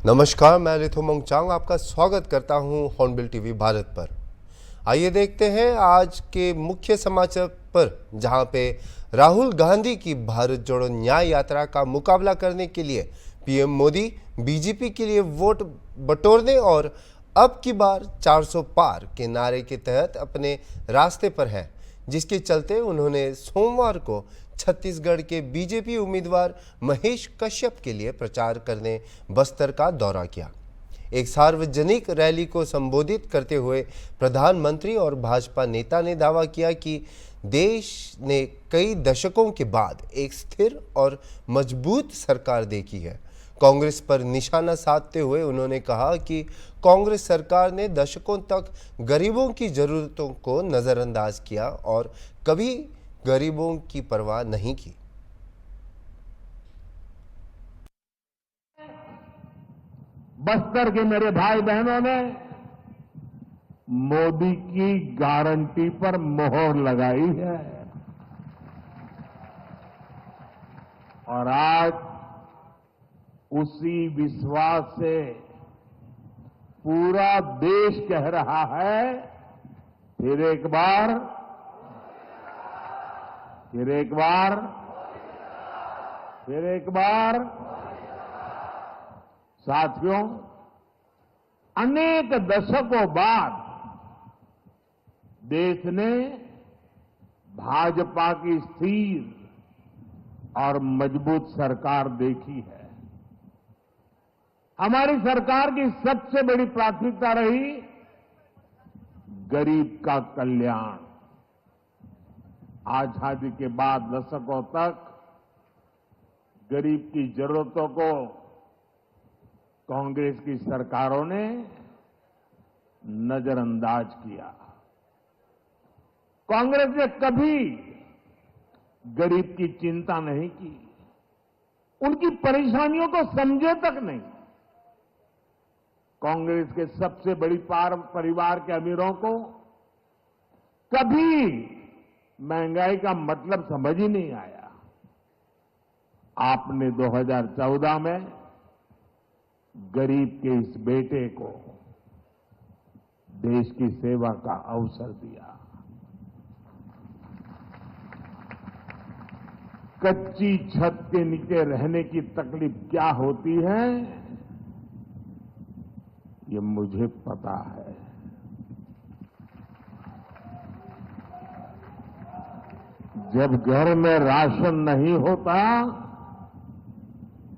नमस्कार, मैं रिथु मोंगचांग आपका स्वागत करता हूं हॉर्नबिल टीवी भारत पर। आइए देखते हैं आज के मुख्य समाचार पर, जहां पे राहुल गांधी की भारत जोड़ो न्याय यात्रा का मुकाबला करने के लिए पीएम मोदी बीजेपी के लिए वोट बटोरने और अब की बार 400 पार के नारे के तहत अपने रास्ते पर हैं, जिसके चलते उन्होंने सोमवार को छत्तीसगढ़ के बीजेपी उम्मीदवार महेश कश्यप के लिए प्रचार करने बस्तर का दौरा किया। एक सार्वजनिक रैली को संबोधित करते हुए प्रधानमंत्री और भाजपा नेता ने दावा किया कि देश ने कई दशकों के बाद एक स्थिर और मजबूत सरकार देखी है। कांग्रेस पर निशाना साधते हुए उन्होंने कहा कि कांग्रेस सरकार ने दशकों तक गरीबों की जरूरतों को नजरअंदाज किया और कभी गरीबों की परवाह नहीं की। बस्तर के मेरे भाई बहनों ने मोदी की गारंटी पर मोहर लगाई है और आज उसी विश्वास से पूरा देश कह रहा है, फिर एक बार साथियों, अनेक दशकों बाद देश ने भाजपा की स्थिर और मजबूत सरकार देखी है। हमारी सरकार की सबसे बड़ी प्राथमिकता रही गरीब का कल्याण। आजादी के बाद दशकों तक गरीब की जरूरतों को कांग्रेस की सरकारों ने नजरअंदाज किया। कांग्रेस ने कभी गरीब की चिंता नहीं की, उनकी परेशानियों को समझे तक नहीं। कांग्रेस के सबसे बड़ी परिवार के अमीरों को कभी महंगाई का मतलब समझ ही नहीं आया। आपने 2014 में गरीब के इस बेटे को देश की सेवा का अवसर दिया। कच्ची छत के नीचे रहने की तकलीफ क्या होती है, ये मुझे पता है। जब घर में राशन नहीं होता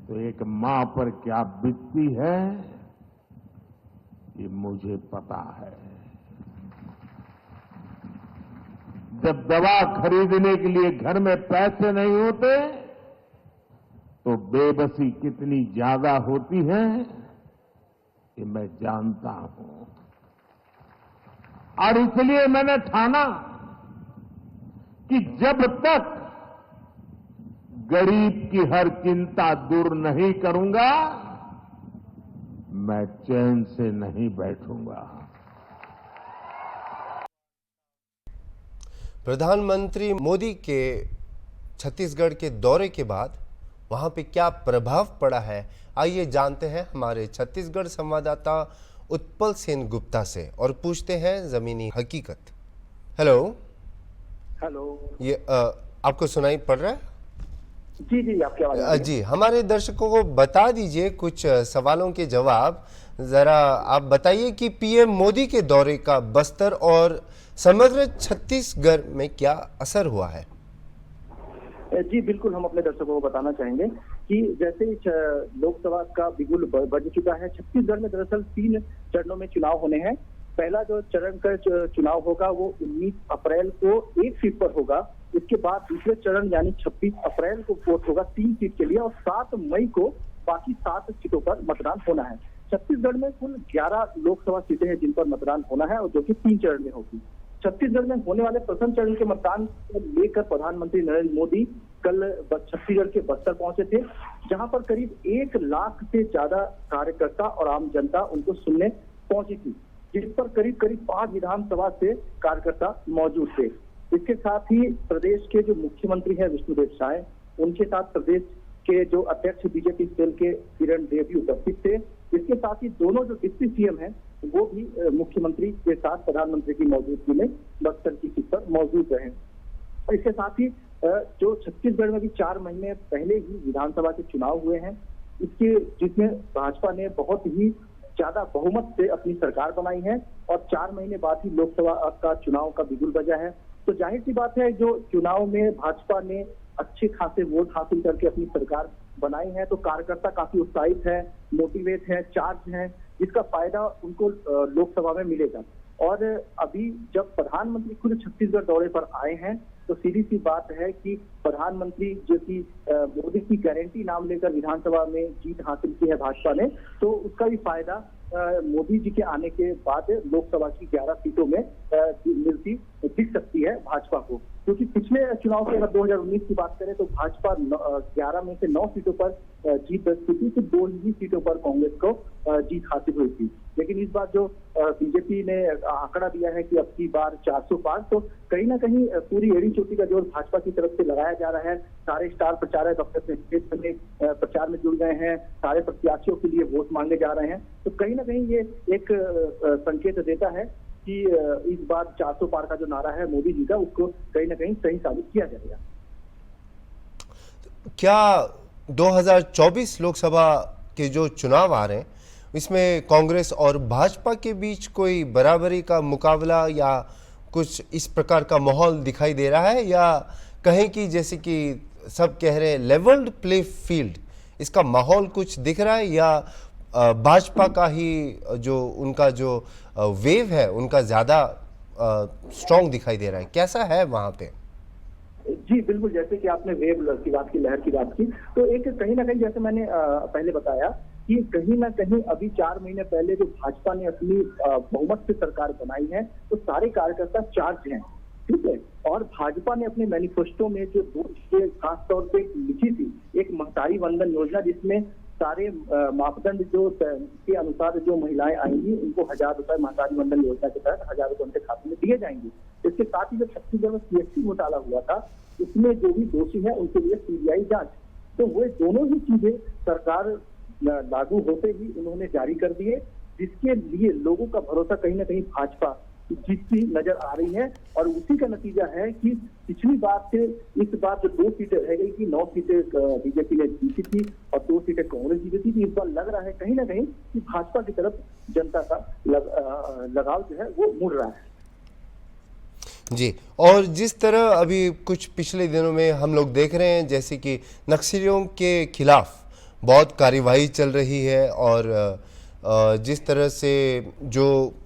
तो एक मां पर क्या बीतती है, ये मुझे पता है। जब दवा खरीदने के लिए घर में पैसे नहीं होते तो बेबसी कितनी ज्यादा होती है, ये मैं जानता हूं। और इसलिए मैंने ठाना कि जब तक गरीब की हर चिंता दूर नहीं करूंगा, मैं चैन से नहीं बैठूंगा। प्रधानमंत्री मोदी के छत्तीसगढ़ के दौरे के बाद वहां पे क्या प्रभाव पड़ा है, आइए जानते हैं हमारे छत्तीसगढ़ संवाददाता उत्पल सेन गुप्ता से और पूछते हैं जमीनी हकीकत। हेलो। ये आपको सुनाई पड़ रहा है? जी, आपकी आवाज जी, हमारे दर्शकों को बता दीजिए कुछ सवालों के जवाब। जरा आप बताइए कि पीएम मोदी के दौरे का बस्तर और समग्र छत्तीसगढ़ में क्या असर हुआ है? जी बिल्कुल, हम अपने दर्शकों को बताना चाहेंगे कि जैसे लोकसभा का बिगुल बज चुका है, छत्तीसगढ़ में दरअसल 3 चरणों में चुनाव होने हैं। पहला जो चरण का चुनाव होगा वो 19 अप्रैल को 1 सीट पर होगा। इसके बाद दूसरे चरण यानी 26 अप्रैल को वोट होगा 3 सीट के लिए और 7 मई को बाकी 7 सीटों पर मतदान होना है। छत्तीसगढ़ में कुल 11 लोकसभा सीटें हैं जिन पर मतदान होना है और जो कि 3 चरण में होगी। छत्तीसगढ़ में होने वाले प्रथम चरण के मतदान को लेकर प्रधानमंत्री नरेंद्र मोदी कल छत्तीसगढ़ के बस्तर पहुंचे थे, जहां पर करीब 1 लाख से ज्यादा कार्यकर्ता और आम जनता उनको सुनने पहुंची थी, जिस पर करीब 5 विधानसभा से कार्यकर्ता मौजूद थे। इसके साथ ही प्रदेश के जो मुख्यमंत्री हैं विष्णुदेव साय, उनके साथ प्रदेश के जो अध्यक्ष बीजेपी सेल के किरण देव भी उपस्थित थे। इसके साथ ही दोनों जो डिप्टी सीएम हैं वो भी मुख्यमंत्री के साथ प्रधानमंत्री की मौजूदगी में बक्सर की सीट पर मौजूद रहे। और इसके साथ ही जो छत्तीसगढ़ में भी 4 महीने पहले ही विधानसभा के चुनाव हुए हैं, इसके जिसमें भाजपा ने बहुत ही ज्यादा बहुमत से अपनी सरकार बनाई है और 4 महीने बाद ही लोकसभा का चुनाव का बिगुल बजा है। तो जाहिर सी बात है, जो चुनाव में भाजपा ने अच्छे खासे वोट हासिल करके अपनी सरकार बनाई है, तो कार्यकर्ता काफी उत्साहित है, मोटिवेट है, चार्ज है, जिसका फायदा उनको लोकसभा में मिलेगा। और अभी जब प्रधानमंत्री खुद छत्तीसगढ़ दौरे पर आए हैं, तो सीधी सी बात है कि प्रधानमंत्री जो कि मोदी की गारंटी नाम लेकर विधानसभा में जीत हासिल की है भाजपा ने, तो उसका भी फायदा मोदी जी के आने के बाद लोकसभा की 11 सीटों में मिलती दिख सकती है भाजपा को। क्योंकि पिछले चुनाव के अगर 2019 की बात करें तो भाजपा 11 में से 9 सीटों पर जीत दर्ज की थी, तो 2 ही सीटों पर कांग्रेस को जीत हासिल हुई थी। लेकिन इस बार जो बीजेपी ने आंकड़ा दिया है कि अब की बार 400 पार, तो कहीं ना कहीं पूरी एड़ी चोटी का जोर भाजपा की तरफ से लगाया जा रहा है। सारे स्टार प्रचारक अपने क्षेत्र में प्रचार में जुड़ गए हैं, सारे प्रत्याशियों के लिए वोट मांगे जा रहे हैं। तो कहीं ना कहीं ये एक संकेत देता है कि इस बार 400 पार का जो नारा है मोदी जी का, उसको कहीं ना कहीं सही साबित किया जाएगा। क्या 2024 लोकसभा के जो चुनाव आ रहे हैं, इसमें कांग्रेस और भाजपा के बीच कोई बराबरी का मुकाबला या कुछ इस प्रकार का माहौल दिखाई दे रहा है, या कहें कि जैसे कि सब कह रहे हैं लेवल्ड प्ले फील्ड, इसका माहौल कुछ दिख रहा है, या भाजपा का ही जो उनका जो वेव है उनका ज़्यादा स्ट्रॉन्ग दिखाई दे रहा है? कैसा है वहाँ पे? जी बिल्कुल, जैसे कि आपने वेव की बात की, लहर की बात की, तो एक कहीं ना कहीं जैसे मैंने पहले बताया कि कहीं ना कहीं अभी 4 महीने पहले जो भाजपा ने अपनी बहुमत से सरकार बनाई है, तो सारे कार्यकर्ता चार्ज हैं, ठीक है। और भाजपा ने अपने मैनिफेस्टो में जो 2 चीजें खास तौर पे लिखी थी, एक महतारी वंदन योजना, जिसमें सारे मापदंड जो के अनुसार जो महिलाएं आएंगी उनको 1000 रुपए महतारी वंदन योजना के तहत 1000 रुपए उनके खाते में दिए जाएंगे। इसके साथ ही जो छत्तीसगढ़ में CST घोटाला हुआ था, उसमें जो भी दोषी है उनके लिए CBI जांच, तो वो दोनों ही चीजें सरकार लागू होते ही उन्होंने जारी कर दिए, जिसके लिए लोगों का भरोसा कहीं ना कहीं भाजपा जीतती नजर आ रही है। और उसी का नतीजा है कि पिछली बार से इस बार जो 2 सीटें रह गई थी, 9 सीटें बीजेपी ने जीती थी और 2 सीटें कांग्रेस जीती थी, इस बार लग रहा है कहीं ना कहीं कि भाजपा की तरफ जनता का लगाव जो है वो मुड़ रहा है। जी, और जिस तरह अभी कुछ पिछले दिनों में हम लोग देख रहे हैं, जैसे कि नक्सलियों के खिलाफ बहुत कार्यवाही चल रही है, और जिस तरह से जो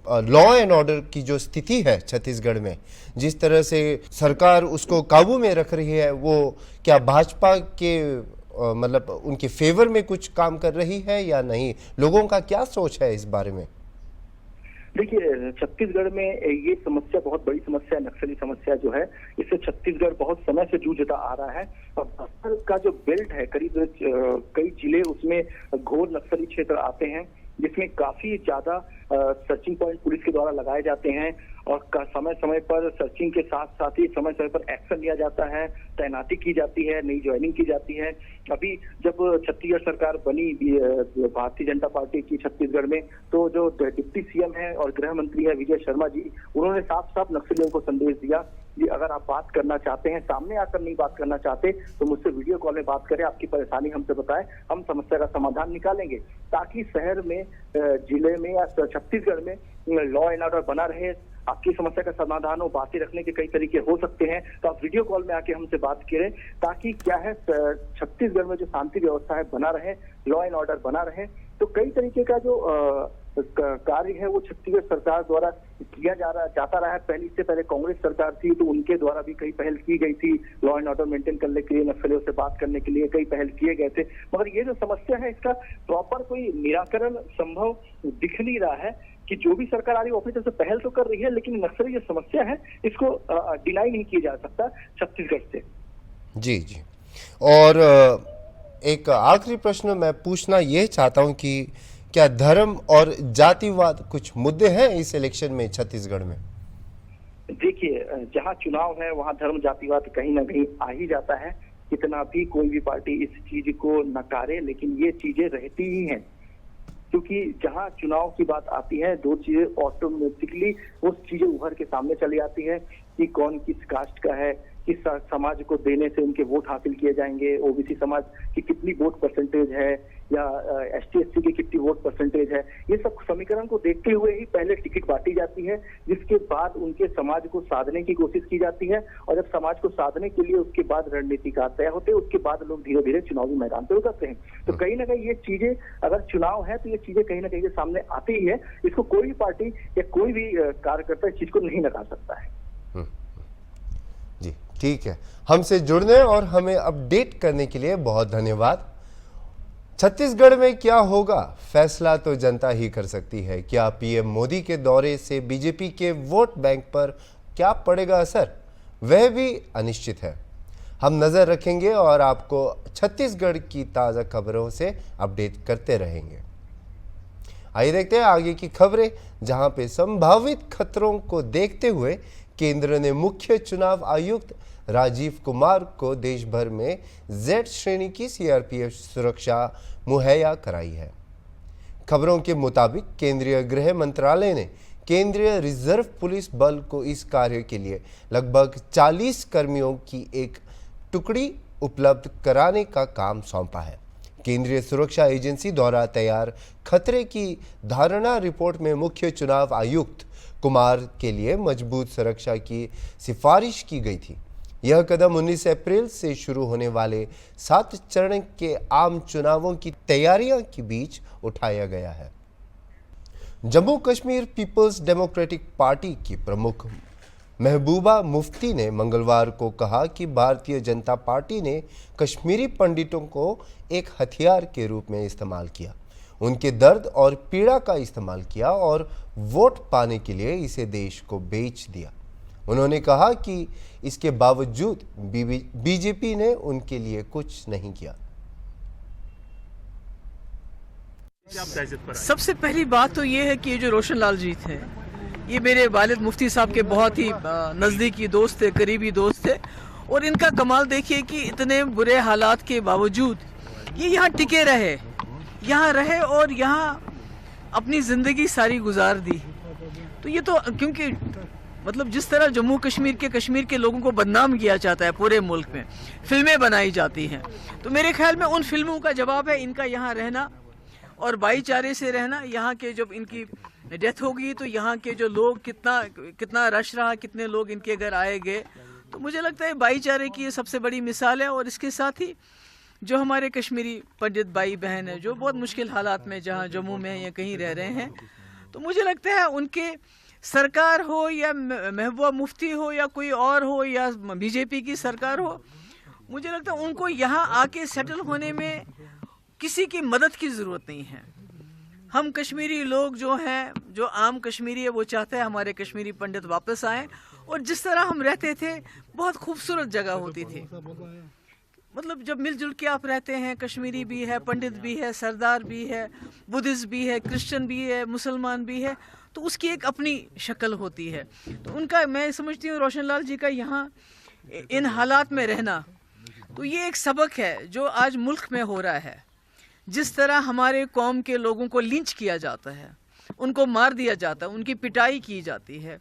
लॉ एंड ऑर्डर की जो स्थिति है छत्तीसगढ़ में, जिस तरह से सरकार उसको काबू में रख रही है, वो क्या भाजपा के मतलब उनके फेवर में कुछ काम कर रही है या नहीं? लोगों का क्या सोच है इस बारे में? देखिए, छत्तीसगढ़ में ये समस्या बहुत बड़ी समस्या है, नक्सली समस्या जो है, इससे छत्तीसगढ़ बहुत समय से जूझता आ रहा है। और बस्तर का जो बेल्ट है, करीब कई जिले उसमें घोर नक्सली क्षेत्र आते हैं, जिसमें काफी ज्यादा सर्चिंग पॉइंट पुलिस के द्वारा लगाए जाते हैं और समय समय पर सर्चिंग के साथ साथ ही समय समय पर एक्शन लिया जाता है, तैनाती की जाती है, नई ज्वाइनिंग की जाती है। अभी जब छत्तीसगढ़ सरकार बनी भारतीय जनता पार्टी की छत्तीसगढ़ में, तो जो डिप्टी सीएम है और गृह मंत्री है विजय शर्मा जी, उन्होंने साफ साफ नक्सलियों को संदेश दिया कि अगर आप बात करना चाहते हैं, सामने आकर नहीं बात करना चाहते, तो मुझसे वीडियो कॉल में बात करें, आपकी परेशानी हमसे बताएं, हम समस्या का समाधान निकालेंगे, ताकि शहर में, जिले में या छत्तीसगढ़ में लॉ एंड ऑर्डर बना रहे, आपकी समस्या का समाधान हो। बातें रखने के कई तरीके हो सकते हैं, तो आप वीडियो कॉल में आके हमसे बात करें, ताकि क्या है छत्तीसगढ़ में जो शांति व्यवस्था है बना रहे, लॉ एंड ऑर्डर बना रहे। तो कई तरीके का जो कार्य है वो छत्तीसगढ़ सरकार द्वारा किया जाता रहा है। इससे पहले कांग्रेस सरकार थी, तो उनके द्वारा भी कई पहल की गई थी, लॉ एंड ऑर्डर मेंटेन करने के लिए, नक्सलियों से बात करने के लिए कई पहल किए गए थे। मगर ये जो समस्या है, इसका प्रॉपर कोई निराकरण संभव दिख नहीं रहा है कि जो भी सरकार आ रही है वो अपनी तरफ से पहल तो कर रही है, लेकिन नक्सली जो समस्या है इसको डिनाई नहीं किया जा सकता छत्तीसगढ़ से। जी जी, और एक आखिरी प्रश्न मैं पूछना ये चाहता हूं कि क्या धर्म और जातिवाद कुछ मुद्दे हैं इस इलेक्शन में छत्तीसगढ़ में? देखिए, जहां चुनाव है वहां धर्म जातिवाद कहीं ना कहीं आ ही जाता है, कितना भी कोई भी पार्टी इस चीज को नकारे, लेकिन ये चीजें रहती ही हैं। क्योंकि जहां चुनाव की बात आती है दो चीजें ऑटोमेटिकली वो चीजें उभर के सामने चली आती है कि कौन किस कास्ट का है, किस समाज को देने से उनके वोट हासिल किए जाएंगे, ओबीसी समाज की कितनी वोट परसेंटेज है या एसटी एससी की कितनी वोट परसेंटेज है। ये सब समीकरण को देखते हुए ही पहले टिकट बांटी जाती है, जिसके बाद उनके समाज को साधने की कोशिश की जाती है, और जब समाज को साधने के लिए उसके बाद रणनीतिकार तय होते हैं, उसके बाद लोग धीरे धीरे चुनावी मैदान पर उतरते हैं। तो कहीं ना कहीं ये चीजें, अगर चुनाव है तो ये चीजें कहीं ना कहीं सामने आती ही है। इसको कोई भी पार्टी या कोई भी कार्यकर्ता इस चीज को नहीं नकार सकता है। जी ठीक है, हमसे जुड़ने और हमें अपडेट करने के लिए बहुत धन्यवाद। छत्तीसगढ़ में क्या होगा, फैसला तो जनता ही कर सकती है। क्या पीएम मोदी के दौरे से बीजेपी के वोट बैंक पर क्या पड़ेगा असर, वह भी अनिश्चित है। हम नजर रखेंगे और आपको छत्तीसगढ़ की ताज़ा खबरों से अपडेट करते रहेंगे। आइए देखते हैं आगे की खबरें, जहां पे संभावित खतरों को देखते हुए केंद्र ने मुख्य चुनाव आयुक्त राजीव कुमार को देश भर में जेड श्रेणी की सीआरपीएफ सुरक्षा मुहैया कराई है। खबरों के मुताबिक केंद्रीय गृह मंत्रालय ने केंद्रीय रिजर्व पुलिस बल को इस कार्य के लिए लगभग 40 कर्मियों की एक टुकड़ी उपलब्ध कराने का काम सौंपा है। केंद्रीय सुरक्षा एजेंसी द्वारा तैयार खतरे की धारणा रिपोर्ट में मुख्य चुनाव आयुक्त कुमार के लिए मजबूत सुरक्षा की सिफारिश की गई थी। यह कदम 19 अप्रैल से शुरू होने वाले 7 चरण के आम चुनावों की तैयारियों के बीच उठाया गया है। Jammu Kashmir Peoples Democratic Party की प्रमुख महबूबा मुफ्ती ने मंगलवार को कहा कि भारतीय जनता पार्टी ने कश्मीरी पंडितों को एक हथियार के रूप में इस्तेमाल किया, उनके दर्द और पीड़ा का इस्तेमाल किया और वोट पाने के लिए इसे देश को बेच दिया। उन्होंने कहा कि इसके बावजूद बीजेपी ने उनके लिए कुछ नहीं किया। सबसे पहली बात तो ये है कि ये जो रोशन लाल जी थे, ये मेरे वालिद मुफ्ती साहब के बहुत ही नज़दीकी दोस्त थे, करीबी दोस्त थे, और इनका कमाल देखिए कि इतने बुरे हालात के बावजूद ये यहाँ टिके रहे, यहाँ रहे और यहाँ अपनी ज़िंदगी सारी गुजार दी। तो ये तो क्योंकि मतलब जिस तरह जम्मू कश्मीर के लोगों को बदनाम किया जाता है पूरे मुल्क में, फिल्में बनाई जाती हैं, तो मेरे ख्याल में उन फिल्मों का जवाब है इनका यहाँ रहना और भाईचारे से रहना। यहाँ के जब इनकी डेथ होगी तो यहाँ के जो लोग कितना रश रहा, कितने लोग इनके घर आए गए, तो मुझे लगता है भाईचारे की ये सबसे बड़ी मिसाल है। और इसके साथ ही जो हमारे कश्मीरी पंडित भाई बहन है जो बहुत मुश्किल हालात में जहाँ जम्मू में या कहीं रह रहे हैं, तो मुझे लगता है उनके सरकार हो या महबूबा मुफ्ती हो या कोई और हो या बीजेपी की सरकार हो, मुझे लगता है उनको यहाँ आके सेटल होने में किसी की मदद की ज़रूरत नहीं है। हम कश्मीरी लोग जो हैं, जो आम कश्मीरी है, वो चाहते हैं हमारे कश्मीरी पंडित वापस आएँ और जिस तरह हम रहते थे बहुत खूबसूरत जगह होती थी। मतलब जब मिलजुल के आप रहते हैं, कश्मीरी भी है, पंडित भी है, सरदार भी है, बुद्धिस्ट भी है, क्रिश्चियन भी है, मुसलमान भी है, तो उसकी एक अपनी शक्ल होती है। तो उनका मैं समझती हूँ रोशन लाल जी का यहाँ इन हालात में रहना, तो ये एक सबक है जो आज मुल्क में हो रहा है। जिस तरह हमारे कौम के लोगों को लिंच किया जाता है, उनको मार दिया जाता है, उनकी पिटाई की जाती है,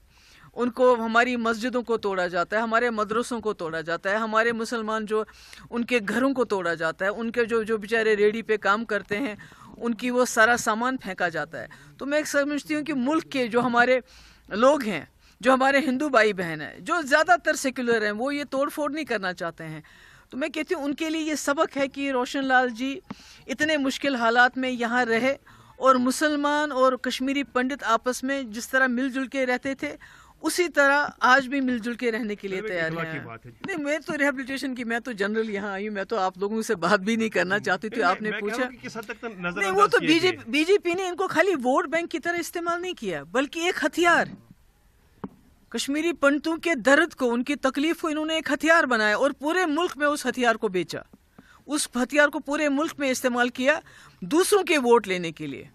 उनको हमारी मस्जिदों को तोड़ा जाता है, हमारे मदरसों को तोड़ा जाता है, हमारे मुसलमान जो उनके घरों को तोड़ा जाता है, उनके जो बेचारे रेडी पे काम करते हैं उनकी वो सारा सामान फेंका जाता है। तो मैं समझती हूँ कि मुल्क के जो हमारे लोग हैं, जो हमारे हिंदू भाई बहन हैं, जो ज़्यादातर सेक्युलर हैं, वो ये तोड़ फोड़ नहीं करना चाहते हैं। तो मैं कहती हूँ उनके लिए ये सबक है कि रोशन लाल जी इतने मुश्किल हालात में यहाँ रहे और मुसलमान और कश्मीरी पंडित आपस में जिस तरह मिलजुल के रहते थे उसी तरह आज भी मिलजुल के रहने के लिए तैयार हैं। नहीं, मैं तो रिहेबिलिटेशन की, मैं तो जनरल यहाँ आई हूँ, मैं तो आप लोगों से बात भी नहीं करना चाहती थी। आपने पूछा नहीं, वो तो बीजेपी ने इनको खाली वोट बैंक की तरह इस्तेमाल नहीं किया, बल्कि एक हथियार, कश्मीरी पंडितों के दर्द को, उनकी तकलीफ को इन्होंने एक हथियार बनाया और पूरे मुल्क में उस हथियार को बेचा, उस हथियार को पूरे मुल्क में इस्तेमाल किया दूसरों के वोट लेने के लिए।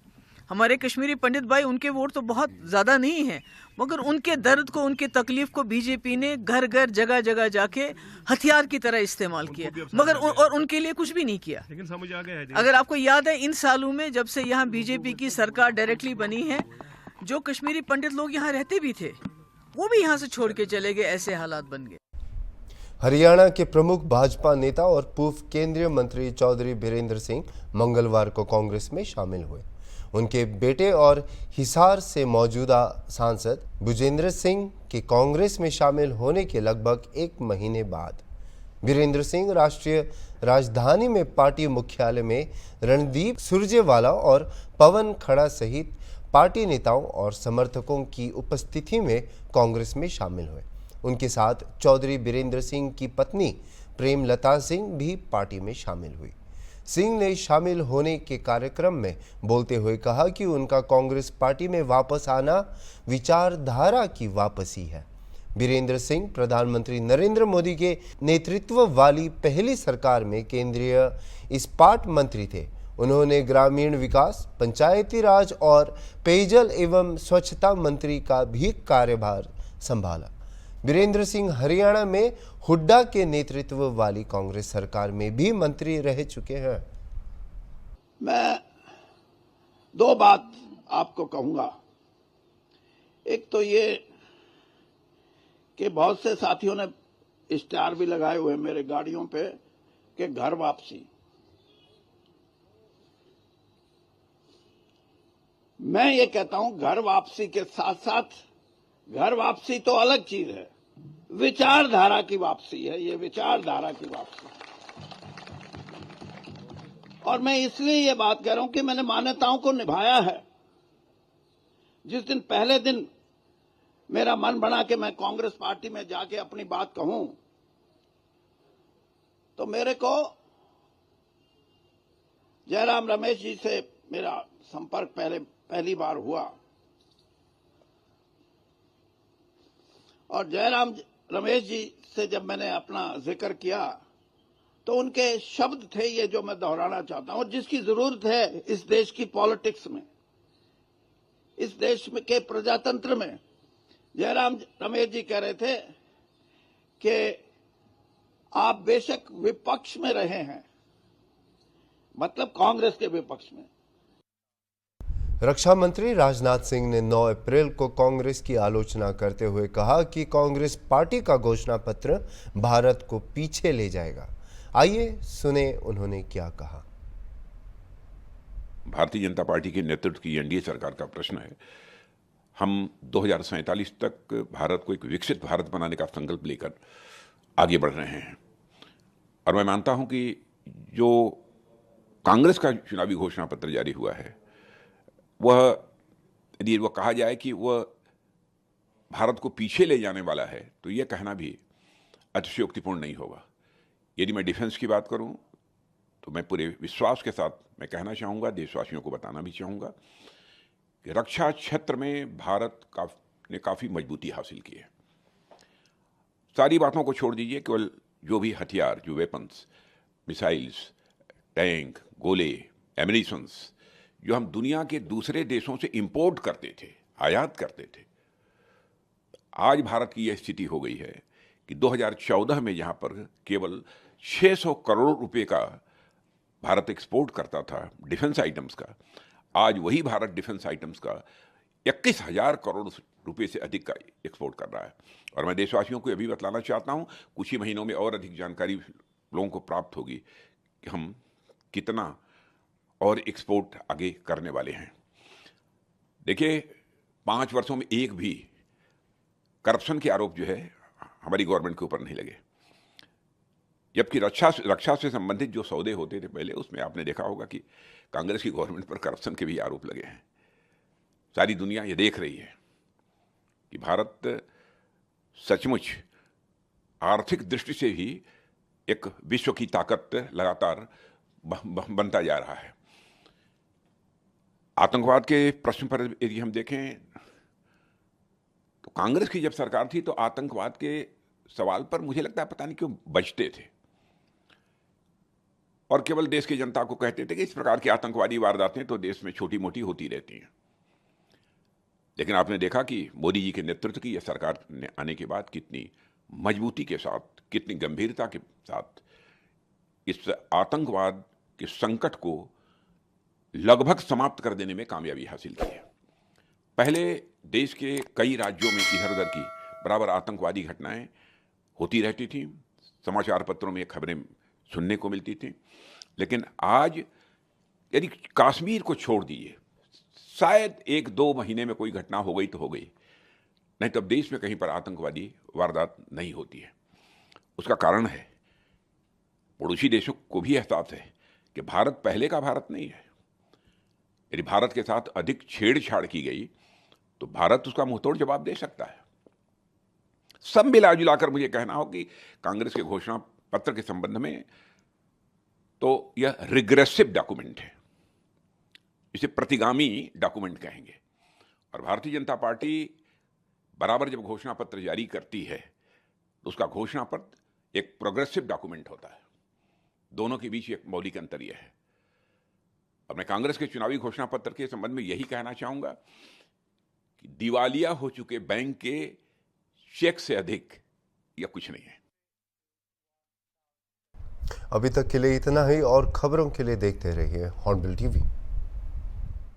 हमारे कश्मीरी पंडित भाई, उनके वोट तो बहुत ज्यादा नहीं है, मगर उनके दर्द को, उनकी तकलीफ को बीजेपी ने घर घर जगह जगह जाके हथियार की तरह इस्तेमाल किया, मगर और उनके लिए कुछ भी नहीं किया। लेकिन समझ आ गया है। अगर आपको याद है, इन सालों में जब से यहाँ बीजेपी की सरकार डायरेक्टली बनी है, जो कश्मीरी पंडित लोग यहाँ रहते भी थे वो भी यहाँ से छोड़ के चले गए, ऐसे हालात बन गए। हरियाणा के प्रमुख भाजपा नेता और पूर्व केंद्रीय मंत्री चौधरी बीरेंद्र सिंह मंगलवार को कांग्रेस में शामिल हुए। उनके बेटे और हिसार से मौजूदा सांसद भुजेंद्र सिंह के कांग्रेस में शामिल होने के लगभग एक महीने बाद बीरेंद्र सिंह राष्ट्रीय राजधानी में पार्टी मुख्यालय में रणदीप सुरजेवाला और पवन खड़ा सहित पार्टी नेताओं और समर्थकों की उपस्थिति में कांग्रेस में शामिल हुए। उनके साथ चौधरी बीरेंद्र सिंह की पत्नी प्रेमलता सिंह भी पार्टी में शामिल हुई। सिंह ने शामिल होने के कार्यक्रम में बोलते हुए कहा कि उनका कांग्रेस पार्टी में वापस आना विचारधारा की वापसी है। बीरेंद्र सिंह प्रधानमंत्री नरेंद्र मोदी के नेतृत्व वाली पहली सरकार में केंद्रीय इस्पात मंत्री थे। उन्होंने ग्रामीण विकास, पंचायती राज और पेयजल एवं स्वच्छता मंत्री का भी कार्यभार संभाला। बीरेंद्र सिंह हरियाणा में हुड्डा के नेतृत्व वाली कांग्रेस सरकार में भी मंत्री रह चुके हैं। मैं दो बात आपको कहूंगा। एक तो ये कि बहुत से साथियों ने इश्तिहार भी लगाए हुए मेरे गाड़ियों पे कि घर वापसी। मैं ये कहता हूं, घर वापसी के साथ साथ घर वापसी तो अलग चीज है, विचारधारा की वापसी है। ये विचारधारा की वापसी, और मैं इसलिए ये बात कह रहा हूं कि मैंने मान्यताओं को निभाया है। जिस दिन पहले दिन मेरा मन बना कि मैं कांग्रेस पार्टी में जाके अपनी बात कहूं, तो मेरे को जयराम रमेश जी से मेरा संपर्क पहली बार हुआ, और जयराम रमेश जी से जब मैंने अपना जिक्र किया तो उनके शब्द थे ये जो मैं दोहराना चाहता हूं, जिसकी जरूरत है इस देश की पॉलिटिक्स में, इस देश में के प्रजातंत्र में। जयराम रमेश जी कह रहे थे कि आप बेशक विपक्ष में रहे हैं, मतलब कांग्रेस के विपक्ष में। रक्षा मंत्री राजनाथ सिंह ने 9 अप्रैल को कांग्रेस की आलोचना करते हुए कहा कि कांग्रेस पार्टी का घोषणा पत्र भारत को पीछे ले जाएगा। आइए सुने उन्होंने क्या कहा। भारतीय जनता पार्टी के नेतृत्व की एनडीए सरकार का प्रश्न है। हम 2047 तक भारत को एक विकसित भारत बनाने का संकल्प लेकर आगे बढ़ रहे हैं, और मैं मानता हूं कि जो कांग्रेस का चुनावी घोषणा पत्र जारी हुआ है, वह यदि वह कहा जाए कि वह भारत को पीछे ले जाने वाला है, तो यह कहना भी अतिशयोक्तिपूर्ण नहीं होगा। यदि मैं डिफेंस की बात करूं, तो मैं पूरे विश्वास के साथ मैं कहना चाहूँगा, देशवासियों को बताना भी चाहूँगा कि रक्षा क्षेत्र में भारत ने काफ़ी मजबूती हासिल की है। सारी बातों को छोड़ दीजिए, केवल जो भी हथियार, जो वेपन्स, मिसाइल्स, टैंक, गोले, एमिनिशंस जो हम दुनिया के दूसरे देशों से इंपोर्ट करते थे, आयात करते थे, आज भारत की यह स्थिति हो गई है कि 2014 में जहां पर केवल 600 करोड़ रुपए का भारत एक्सपोर्ट करता था डिफेंस आइटम्स का, आज वही भारत डिफेंस आइटम्स का 21,000 करोड़ रुपए से अधिक का एक्सपोर्ट कर रहा है। और मैं देशवासियों को यह भी बतलाना चाहता हूं, कुछ ही महीनों में और अधिक जानकारी लोगों को प्राप्त होगी कि हम कितना और एक्सपोर्ट आगे करने वाले हैं। देखिए, 5 वर्षों में एक भी करप्शन के आरोप जो है हमारी गवर्नमेंट के ऊपर नहीं लगे, जबकि रक्षा से संबंधित जो सौदे होते थे पहले, उसमें आपने देखा होगा कि कांग्रेस की गवर्नमेंट पर करप्शन के भी आरोप लगे हैं। सारी दुनिया ये देख रही है कि भारत सचमुच आर्थिक दृष्टि से भी एक विश्व की ताकत लगातार बनता जा रहा है। आतंकवाद के प्रश्न पर यदि हम देखें, तो कांग्रेस की जब सरकार थी तो आतंकवाद के सवाल पर मुझे लगता है पता नहीं क्यों बचते थे, और केवल देश की जनता को कहते थे कि इस प्रकार की आतंकवादी वारदातें तो देश में छोटी मोटी होती रहती हैं। लेकिन आपने देखा कि मोदी जी के नेतृत्व की यह सरकार ने आने के बाद कितनी मजबूती के साथ, कितनी गंभीरता के साथ इस आतंकवाद के संकट को लगभग समाप्त कर देने में कामयाबी हासिल की है। पहले देश के कई राज्यों में इधर उधर की बराबर आतंकवादी घटनाएं होती रहती थी, समाचार पत्रों में खबरें सुनने को मिलती थी। लेकिन आज यदि कश्मीर को छोड़ दिए, शायद 1-2 महीने में कोई घटना हो गई तो हो गई, नहीं तो अब देश में कहीं पर आतंकवादी वारदात नहीं होती है। उसका कारण है पड़ोसी देशों को भी एहसास है कि भारत पहले का भारत नहीं है। यदि भारत के साथ अधिक छेड़छाड़ की गई तो भारत उसका मुंहतोड़ जवाब दे सकता है। सब मिला जुलाकर मुझे कहना हो कि कांग्रेस के घोषणा पत्र के संबंध में तो यह रिग्रेसिव डॉक्यूमेंट है, इसे प्रतिगामी डॉक्यूमेंट कहेंगे। और भारतीय जनता पार्टी बराबर जब घोषणा पत्र जारी करती है तो उसका घोषणा पत्र एक प्रोग्रेसिव डॉक्यूमेंट होता है। दोनों के बीच एक मौलिक अंतर यह है। और मैं कांग्रेस के चुनावी घोषणा पत्र के संबंध में यही कहना चाहूंगा कि दिवालिया हो चुके बैंक के चेक से अधिक या कुछ नहीं है। अभी तक के लिए इतना ही और खबरों के लिए देखते रहिए हॉर्नबिल टीवी।